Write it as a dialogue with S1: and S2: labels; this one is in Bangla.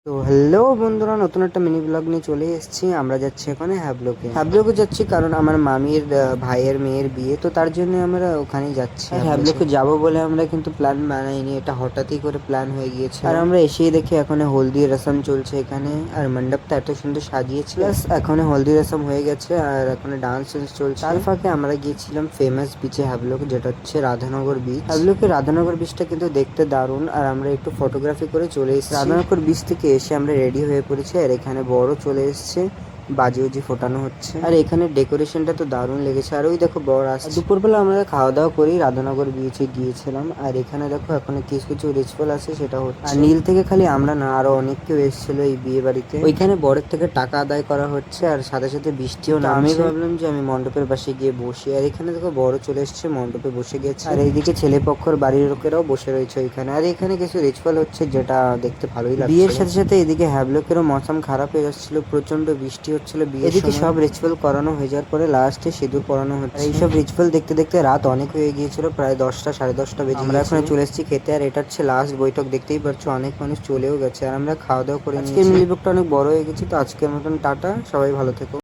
S1: তো হ্যালো বন্ধুরা, নতুন একটা মিনি ব্লগ নিয়ে চলে এসেছি। আমরা যাচ্ছি ওখানে হ্যাবলোকে যাচ্ছি কারণ আমার মামির ভাইয়ের মেয়ের বিয়ে, তো তার জন্য আমরা ওখানেই যাচ্ছি। আর হ্যাবলোকে যাবো বলে আমরা কিন্তু প্ল্যান বানাইনি, এটা হঠাৎই করে প্ল্যান হয়ে গিয়েছে। আর আমরা এসেই দেখি এখন হলদি রসম চলছে এখানে, আর মণ্ডপটা এত সুন্দর সাজিয়েছে। প্লাস এখন হলদি রসম হয়ে গেছে আর এখন ডান্স চলছে। তার ফাঁকে আমরা গিয়েছিলাম ফেমাস বিচে হ্যাবলোক, যেটা হচ্ছে রাধানগর বিচ। হ্যাবলোকে রাধানগর বিচটা কিন্তু দেখতে দারুণ, আর আমরা একটু ফটোগ্রাফি করে চলে এসেছি। রাধানগর বিচ থেকে এসে আমরা রেডি হয়ে পড়েছি, আর এখানে বড় চলে এসছে, বাজি উজি ফোটানো হচ্ছে। আর এখানে ডেকোরেশনটা তো দারুণ লেগেছে। আর ওই দেখো বর আসছে। দুপুরবেলা আমরা খাওয়া দাওয়া করি রাধানগর বিচে গিয়েছিলাম। আর এখানে দেখো এখন কিছু কিছু রিচুয়াল আছে, সেটা হচ্ছে আর নীল থেকে খালি আমরা না, আরো অনেক কেউ এসেছিল এই বিয়ে বাড়িতে। ওইখানে বরের থেকে টাকা আদায় করা হচ্ছে, আর সাথে সাথে বৃষ্টিও না। আমি ভাবলাম যে আমি মণ্ডপের পাশে গিয়ে বসি, আর এখানে দেখো বড় চলে এসছে, মণ্ডপে বসে গেছে। আর এইদিকে ছেলে পক্ষর বাড়ির লোকেরাও বসে রয়েছে ওইখানে। আর এখানে কিছু রিচুয়াল হচ্ছে, যেটা দেখতে ভালোই লাগছে। বিয়ের সাথে সাথে এদিকে হ্যাবলোকেরও মৌসুম খারাপ হয়ে যাচ্ছিল, প্রচন্ড বৃষ্টি হচ্ছিল। এদিকে সব রিচুয়াল করানো হয়ে যাওয়ার পরে লাস্টে সিঁদুর পরানো হচ্ছে। এইসব রিচুয়াল দেখতে দেখতে রাত অনেক হয়ে গিয়েছিল, প্রায় 10টা সাড়ে 10টা বেজে। আমরা এখন চলে এসেছি খেতে, আর এটা হচ্ছে লাস্ট বৈঠক। দেখতেই পাচ্ছ অনেক মানুষ চলেও গেছে, আর আমরা খাওয়া দাওয়া করে নিয়েছি। আজকের মিলি ব্লগটা অনেক বড় হয়ে গেছে, তো আজকের মতন টাটা, সবাই ভালো থেকো।